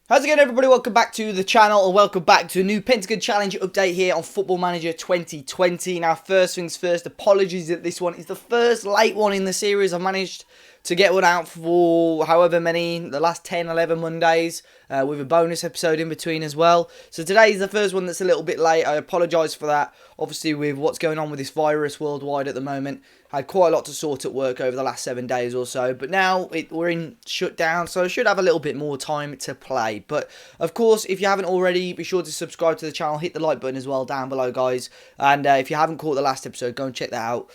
How's it going, everybody? Welcome back to the channel, and welcome back to a new Pentagon Challenge update here on Football Manager 2020. Now, first things first, apologies that this one is the first late one in the series. I've managed to get one out for however many, the last 10, 11 Mondays, with a bonus episode in between as well. So today is the first one that's a little bit late. I apologise for that. Obviously, with what's going on with this virus worldwide at the moment, I had quite a lot to sort at work over the last 7 days or so. But now we're in shutdown, so I should have a little bit more time to play. But, of course, if you haven't already, be sure to subscribe to the channel. Hit the like button as well down below, guys. And if you haven't caught the last episode, go and check that out.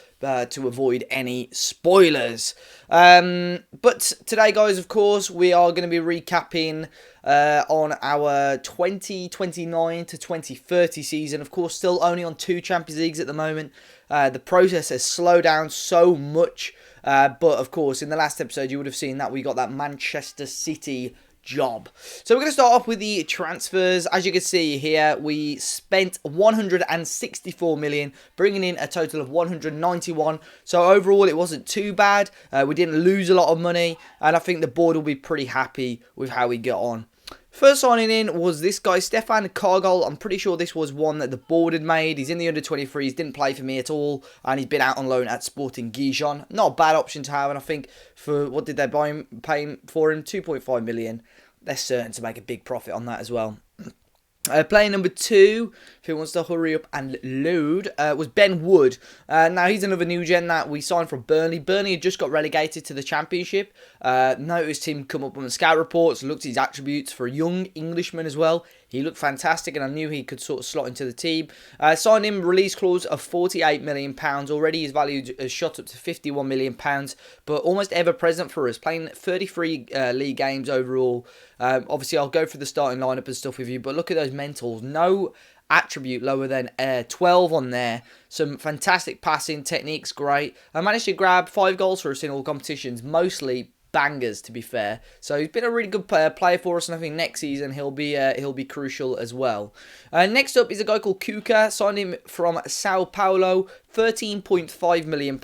To avoid any spoilers. But today, guys, of course, we are going to be recapping on our 2029 to 2030 season. Of course, still only on 2 Champions Leagues at the moment. The process has slowed down so much. But, of course, in the last episode, you would have seen that we got that Manchester City job. So we're going to start off with the transfers. As you can see here, we spent 164 million, bringing in a total of 191. So overall, it wasn't too bad. We didn't lose a lot of money, and I think the board will be pretty happy with how we got on. First signing in was this guy, Stefan Cargol. I'm pretty sure this was one that the board had made. He's in the under-23s, didn't play for me at all, and he's been out on loan at Sporting Gijon. Not a bad option to have, and I think for, what did they buy him, pay him for him? 2.5 million. They're certain to make a big profit on that as well. Player number 2, if he wants to hurry up and load, was Ben Wood. Now, he's another new gen that we signed from Burnley. Burnley had just got relegated to the Championship. Noticed him come up on the scout reports, looked at his attributes for a young Englishman as well. He looked fantastic, and I knew he could sort of slot into the team. Signed him, release clause of £48 million. Already his value has shot up to £51 million, but almost ever present for us, playing 33 league games overall. Obviously, I'll go through the starting lineup and stuff with you, but look at those mentals. No attribute lower than 12 on there. Some fantastic passing, techniques great. I managed to grab 5 goals for us in all competitions, mostly bangers, to be fair. So he's been a really good player for us, and I think next season he'll be crucial as well. Next up is a guy called Kuka. Signed him from Sao Paulo, £13.5 million.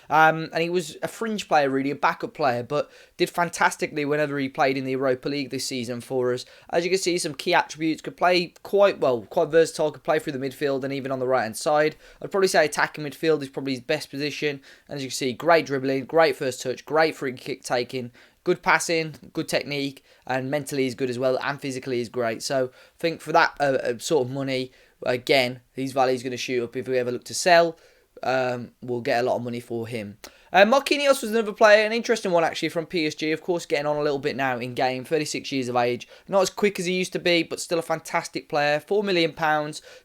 And he was a fringe player, really, a backup player, but did fantastically whenever he played in the Europa League this season for us. As you can see, some key attributes. Could play quite well, quite versatile. Could play through the midfield and even on the right hand side. I'd probably say attacking midfield is probably his best position. And as you can see, great dribbling, great first touch, great free kick taking, good passing, good technique, and mentally he's good as well, and physically he's great. So I think for that sort of money, again, his value is going to shoot up. If we ever look to sell, we'll get a lot of money for him. Marquinhos was another player, an interesting one actually from PSG. Of course, getting on a little bit now in game, 36 years of age. Not as quick as he used to be, but still a fantastic player. £4 million,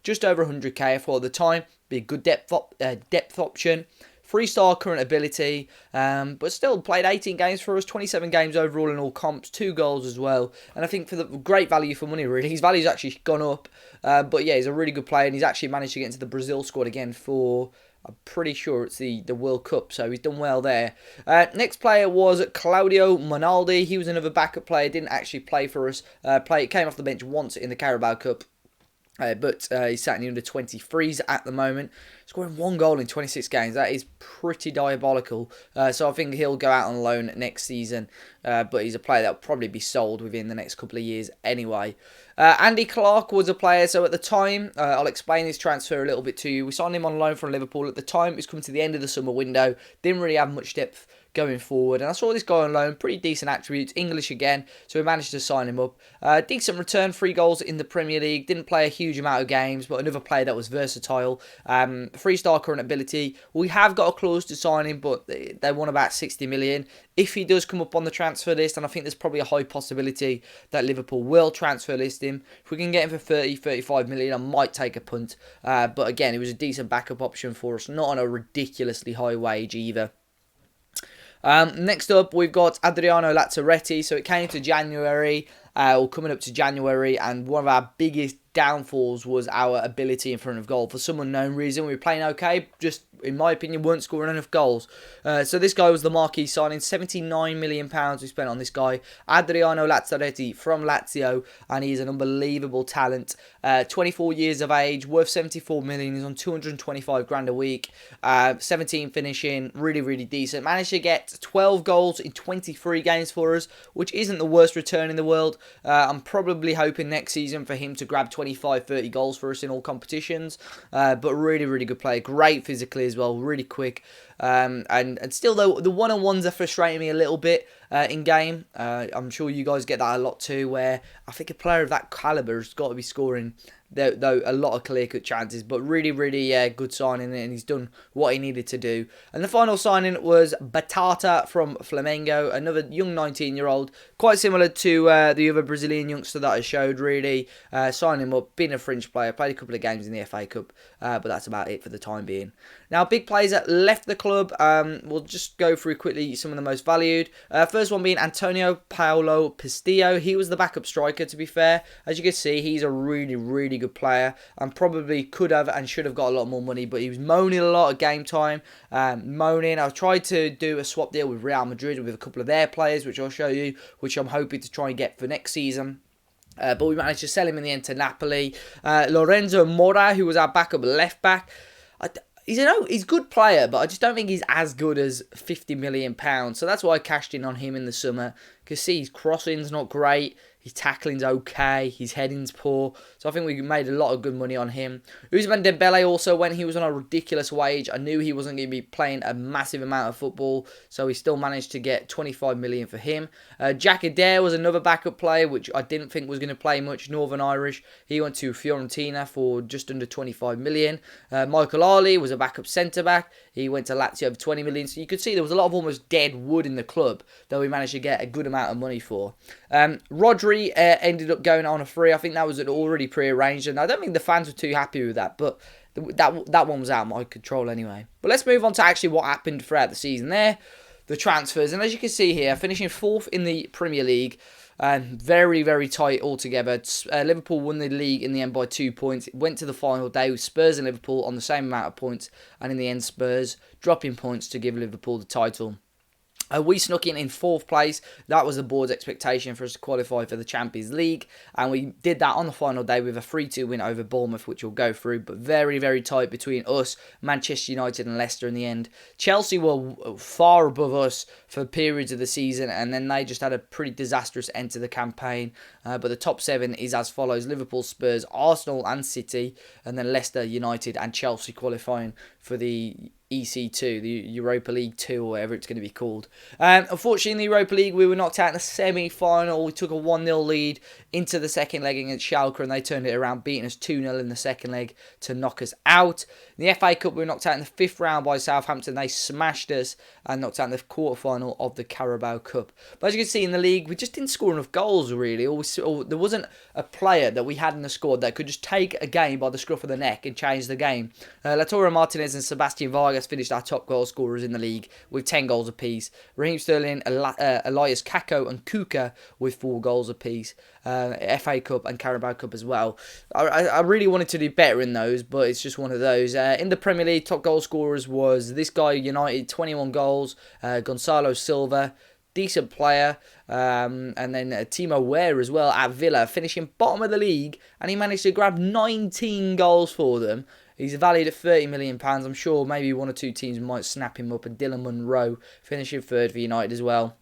just over 100k for the time. Be a good depth option. 3-star current ability, but still played 18 games for us, 27 games overall in all comps, 2 goals as well. And I think for the great value for money, really. His value's actually gone up, but yeah, he's a really good player, and he's actually managed to get into the Brazil squad again for, I'm pretty sure it's the World Cup, so he's done well there. Next player was Claudio Monaldi. He was another backup player, didn't actually play for us. Came off the bench once in the Carabao Cup. But he's sat in the under-23s at the moment, scoring 1 goal in 26 games. That is pretty diabolical. So I think he'll go out on loan next season. But he's a player that will probably be sold within the next couple of years anyway. Andy Clark was a player. So at the time, I'll explain his transfer a little bit to you. We signed him on loan from Liverpool. At the time, it was coming to the end of the summer window. Didn't really have much depth going forward, and I saw this guy on loan, pretty decent attributes, English again, so we managed to sign him up. Decent return, 3 goals in the Premier League, didn't play a huge amount of games, but another player that was versatile. 3-star current ability. We have got a clause to sign him, but they want about 60 million. If he does come up on the transfer list, and I think there's probably a high possibility that Liverpool will transfer list him, if we can get him for 30, 35 million, I might take a punt. But again, it was a decent backup option for us, not on a ridiculously high wage either. Next up, we've got Adriano Lazzaretti. So it came to January, or coming up to January, and one of our biggest downfalls was our ability in front of goal. For some unknown reason, we were playing okay, just in my opinion, weren't scoring enough goals. So this guy was the marquee signing. £79 million we spent on this guy, Adriano Lazzaretti from Lazio, and he's an unbelievable talent. 24 years of age, worth 74 million. He's on 225 grand a week. 17 finishing, really decent. Managed to get 12 goals in 23 games for us, which isn't the worst return in the world. I'm probably hoping next season for him to grab 25-30 goals for us in all competitions. But really good player. Great physically as well, really quick. And still, though, the one-on-ones are frustrating me a little bit in game. I'm sure you guys get that a lot too, where I think a player of that calibre has got to be scoring though a lot of clear-cut chances, but really good signing, and he's done what he needed to do. And the final signing was Batata from Flamengo, another young 19-year-old, quite similar to the other Brazilian youngster that I showed, really. Signed him up, being a French player, played a couple of games in the FA Cup, but that's about it for the time being. Now, big players that left the club, we'll just go through quickly some of the most valued. First one being Antonio Paulo Pistillo. He was the backup striker, to be fair. As you can see, he's a really good player, and probably could have and should have got a lot more money, but he was moaning a lot at game time. I've tried to do a swap deal with Real Madrid with a couple of their players, which I'll show you, which I'm hoping to try and get for next season. But we managed to sell him in the end to Napoli. Lorenzo Mora, who was our backup left back. He's a good player, but I just don't think he's as good as £50 million. So that's why I cashed in on him in the summer. Because see, his crossing's not great. His tackling's okay. His heading's poor. So I think we made a lot of good money on him. Ousmane Dembele also went. He was on a ridiculous wage. I knew he wasn't going to be playing a massive amount of football. So he still managed to get 25 million for him. Jack Adair was another backup player, which I didn't think was going to play much. Northern Irish. He went to Fiorentina for just under 25 million. Michael Ali was a backup centre-back. He went to Lazio for 20 million. So you could see there was a lot of almost dead wood in the club that we managed to get a good amount of money for. Rodri ended up going on a free. I think that was already pre-arranged, and I don't think the fans were too happy with that, but that one was out of my control anyway. But let's move on to actually what happened throughout the season there, the transfers. And as you can see here, finishing 4th in the Premier League, very tight altogether. Liverpool won the league in the end by 2 points. It went to the final day with Spurs and Liverpool on the same amount of points, and in the end Spurs dropping points to give Liverpool the title. We snuck in 4th place. That was the board's expectation for us to qualify for the Champions League, and we did that on the final day with a 3-2 win over Bournemouth, which we'll go through, but very tight between us, Manchester United and Leicester in the end. Chelsea were far above us for periods of the season, and then they just had a pretty disastrous end to the campaign, but the top 7 is as follows: Liverpool, Spurs, Arsenal and City, and then Leicester, United and Chelsea qualifying for the EC2, the Europa League 2, or whatever it's going to be called. Unfortunately, in the Europa League, we were knocked out in the semi-final. We took a 1-0 lead into the second leg against Schalke, and they turned it around, beating us 2-0 in the second leg to knock us out. In the FA Cup, we were knocked out in the 5th round by Southampton. They smashed us and knocked out in the quarter-final of the Carabao Cup. But as you can see in the league, we just didn't score enough goals, really. Or there wasn't a player that we had in the squad that could just take a game by the scruff of the neck and change the game. Lautaro Martinez and Sebastian Vargas finished our top goal scorers in the league with 10 goals apiece. Raheem Sterling, Elias Kako and Kuka with 4 goals apiece. FA Cup and Carabao Cup as well. I really wanted to do better in those, but it's just one of those. In the Premier League, top goal scorers was this guy, United, 21 goals. Gonzalo Silva, decent player. And then Timo Werner as well at Villa, finishing bottom of the league, and he managed to grab 19 goals for them. He's valued at £30 million. I'm sure maybe 1 or 2 teams might snap him up. And Dylan Munro finishing 3rd for United as well.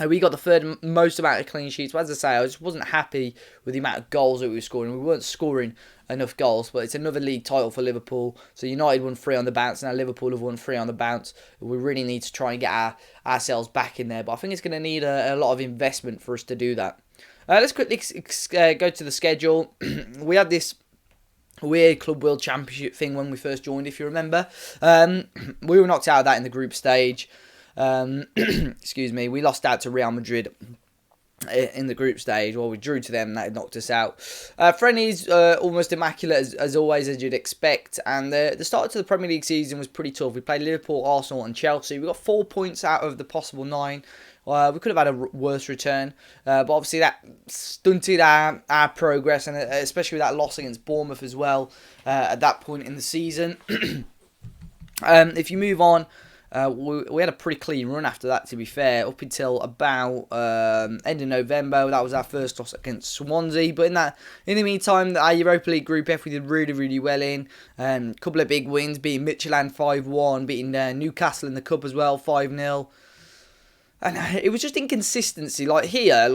We got the 3rd most amount of clean sheets. But as I say, I just wasn't happy with the amount of goals that we were scoring. We weren't scoring enough goals, but it's another league title for Liverpool. So United won 3 on the bounce, and now Liverpool have won 3 on the bounce. We really need to try and get ourselves back in there. But I think it's going to need a lot of investment for us to do that. Let's quickly go to the schedule. We had this weird Club World Championship thing when we first joined, if you remember. We were knocked out of that in the group stage. Excuse me. We lost out to Real Madrid in the group stage. Well, we drew to them, and that knocked us out. Friendlies almost immaculate as always, as you'd expect. And the start to the Premier League season was pretty tough. We played Liverpool, Arsenal and Chelsea. We got 4 points out of the possible 9. We could have had a worse return, but obviously that stunted our progress, and especially with that loss against Bournemouth as well at that point in the season. If you move on, we had a pretty clean run after that, to be fair, up until about end of November. That was our first loss against Swansea. But in the meantime, our Europa League Group F we did really, really well in. A couple of big wins, beating Midtjylland 5-1, beating Newcastle in the Cup as well 5-0. And it was just inconsistency. Like here,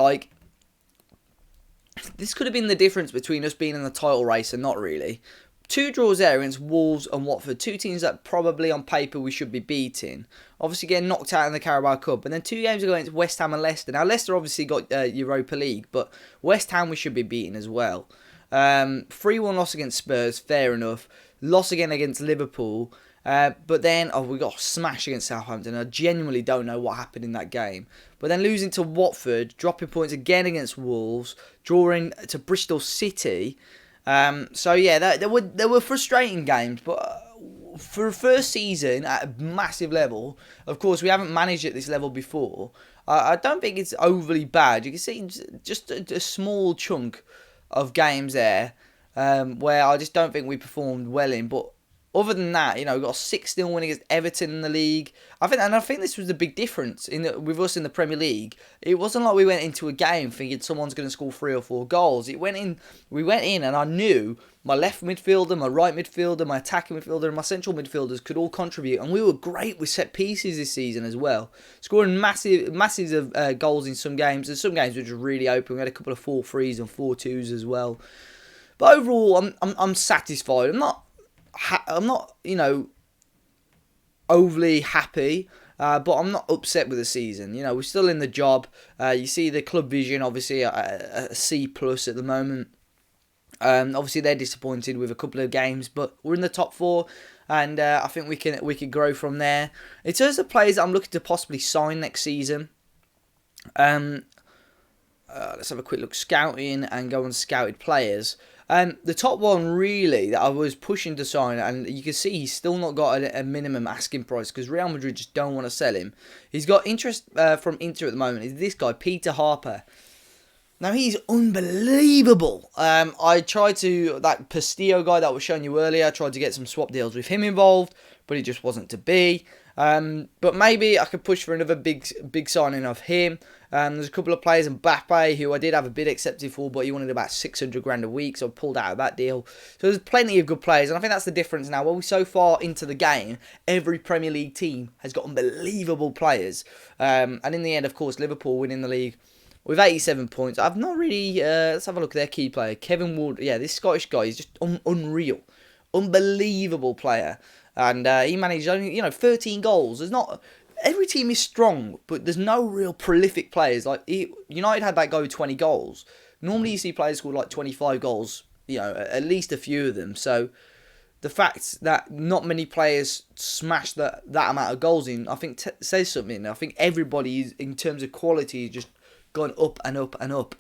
this could have been the difference between us being in the title race and not really. 2 draws there against Wolves and Watford, 2 teams that probably on paper we should be beating. Obviously getting knocked out in the Carabao Cup. And then 2 games ago against West Ham and Leicester. Now Leicester obviously got Europa League, but West Ham we should be beating as well. 3-1 loss against Spurs, fair enough. Loss again against Liverpool. But then, we got smashed against Southampton. I genuinely don't know what happened in that game. But then losing to Watford, dropping points again against Wolves, drawing to Bristol City. So yeah, there were frustrating games, but for a first season at a massive level, of course we haven't managed at this level before. I don't think it's overly bad. You can see just a small chunk of games there where I just don't think we performed well in, but other than that, we got a 6-0 win against Everton in the league. I think this was the big difference with us in the Premier League. It wasn't like we went into a game thinking someone's going to score 3 or 4 goals. We went in, and I knew my left midfielder, my right midfielder, my attacking midfielder, and my central midfielders could all contribute, and we were great with set pieces this season as well, scoring masses of goals in some games, and some games which were really open. We had a couple of 4-3s and 4-2s as well. But overall, I'm satisfied. I'm not, overly happy, but I'm not upset with the season. We're still in the job. You see the club vision, obviously, a C+ at the moment. Obviously, they're disappointed with a couple of games, but we're in the top 4, and I think we can grow from there. In terms of players that I'm looking to possibly sign next season, let's have a quick look, scouting, and go on scouted players. The top one really that I was pushing to sign, and you can see he's still not got a minimum asking price because Real Madrid just don't want to sell him. He's got interest from Inter at the moment. Is this guy, Peter Harper. Now he's unbelievable. I tried that Pastillo guy that I was showing you earlier, I tried to get some swap deals with him involved, but it just wasn't to be. But maybe I could push for another big signing of him. There's a couple of players, Mbappe, who I did have a bid accepted for, but he wanted about 600 grand a week, so I pulled out of that deal. So there's plenty of good players, and I think that's the difference now. Well, we're so far into the game, every Premier League team has got unbelievable players. And in the end, of course, Liverpool winning the league with 87 points. I've not really... let's have a look at their key player. Kevin Wood. Yeah, this Scottish guy is just unreal. Unbelievable player. And he managed only, 13 goals. There's not... Every team is strong, but there's no real prolific players. United had that guy with 20 goals. Normally you see players score 25 goals, at least a few of them. So the fact that not many players smash that amount of goals in, I think says something. I think everybody, is, in terms of quality, is just gone up and up and up.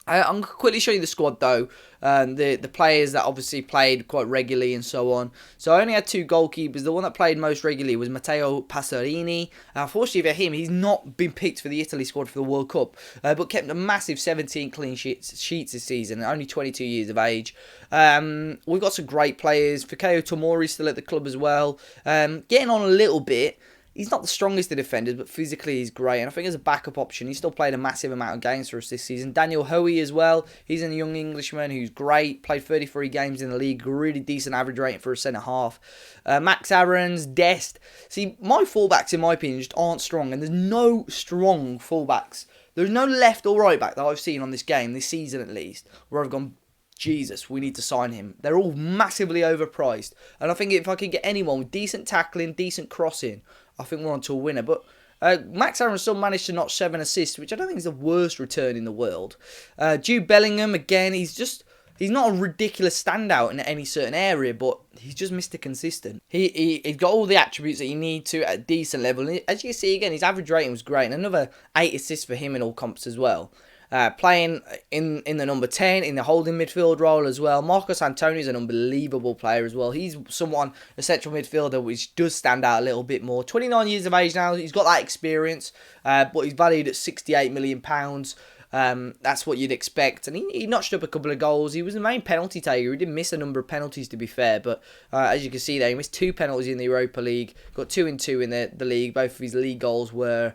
I'm going to quickly show you the squad though, the players that obviously played quite regularly and so on. So I only had 2 goalkeepers. The one that played most regularly was Matteo Passerini. Unfortunately for him, he's not been picked for the Italy squad for the World Cup, but kept a massive 17 clean sheets this season, only 22 years of age. We've got some great players. Fikayo Tomori's still at the club as well, getting on a little bit. He's not the strongest of defenders, but physically he's great. And I think as a backup option, he still played a massive amount of games for us this season. Daniel Hoey as well. He's a young Englishman who's great. Played 33 games in the league. Really decent average rating for a centre-half. Max Aarons, Dest. See, my fullbacks, in my opinion, just aren't strong. And there's no strong fullbacks. There's no left or right back that I've seen on this game, this season at least, where I've gone, Jesus, we need to sign him. They're all massively overpriced. And I think if I could get anyone with decent tackling, decent crossing, I think we're on to a winner. But Max Aaron still managed to notch 7 assists, which I don't think is the worst return in the world. Jude Bellingham, again, he's not a ridiculous standout in any certain area, but he's just Mr. Consistent. He's got all the attributes that you need to at a decent level. And as you can see, again, his average rating was great. And another 8 assists for him in all comps as well. playing in the number 10, in the holding midfield role as well. Marcos Antonio is an unbelievable player as well. He's someone, a central midfielder, which does stand out a little bit more. 29 years of age now. He's got that experience, but he's valued at £68 million. That's what you'd expect. And he notched up a couple of goals. He was the main penalty taker. He did miss a number of penalties, to be fair. But as you can see there, he missed 2 penalties in the Europa League. Got 2 and 2 in the league. Both of his league goals were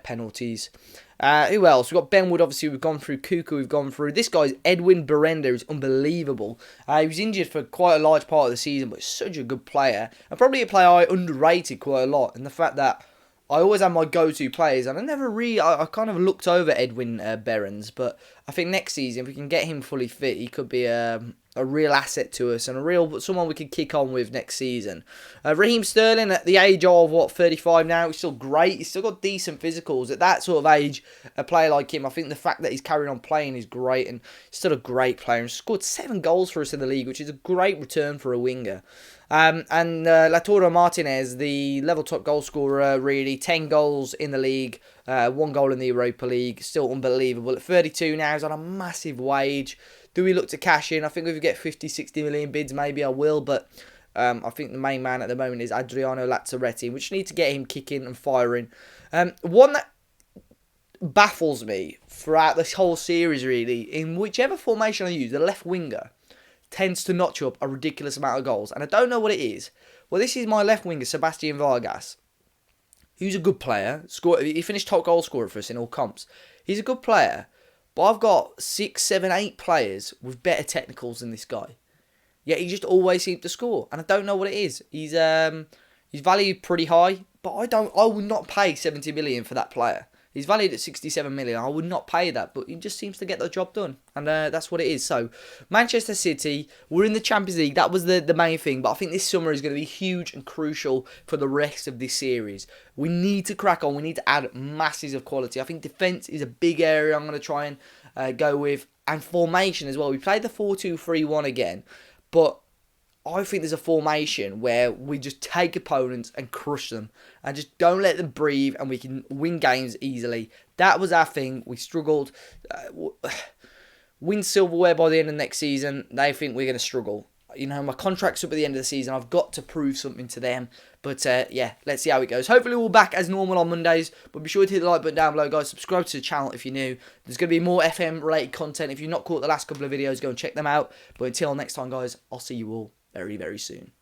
penalties. Who else? We've got Ben Wood, obviously. We've gone through Cuckoo. We've gone through. This guy's Edwin Berenda, who's unbelievable. He was injured for quite a large part of the season, but such a good player. And probably a player I underrated quite a lot. And the fact that I always have my go-to players, and I never really, I kind of looked over Edwin Berens, but I think next season, if we can get him fully fit, he could be a real asset to us, and someone we could kick on with next season. Raheem Sterling, at the age of, 35 now, he's still great, he's still got decent physicals. At that sort of age, a player like him, I think the fact that he's carrying on playing is great, and he's still a great player, and scored 7 goals for us in the league, which is a great return for a winger. Lautaro Martinez, the level top goal scorer, really, 10 goals in the league, 1 goal in the Europa League, still unbelievable. At 32 now, he's on a massive wage. Do we look to cash in? I think if we get 50, 60 million bids, maybe I will, but I think the main man at the moment is Adriano Lazzaretti, which need to get him kicking and firing. One that baffles me throughout this whole series, really, in whichever formation I use, the left winger tends to notch up a ridiculous amount of goals. And I don't know what it is. Well, this is my left winger, Sebastian Vargas, who's a good player. He finished top goal scorer for us in all comps. He's a good player. But I've got 6, 7, 8 players with better technicals than this guy. Yet he just always seems to score. And I don't know what it is. He's valued pretty high. But I would not pay 70 million for that player. He's valued at 67 million. I would not pay that, but he just seems to get the job done. And that's what it is. So, Manchester City, we're in the Champions League. That was the main thing. But I think this summer is going to be huge and crucial for the rest of this series. We need to crack on. We need to add masses of quality. I think defence is a big area I'm going to try and go with. And formation as well. We played the 4-2-3-1 again. But I think there's a formation where we just take opponents and crush them and just don't let them breathe, and we can win games easily. That was our thing. We struggled. Win silverware by the end of next season. They think we're going to struggle. You know, my contract's up at the end of the season. I've got to prove something to them. But yeah, let's see how it goes. Hopefully we're back as normal on Mondays. But be sure to hit the like button down below, guys. Subscribe to the channel if you're new. There's going to be more FM-related content. If you've not caught the last couple of videos, go and check them out. But until next time, guys, I'll see you all very, very soon.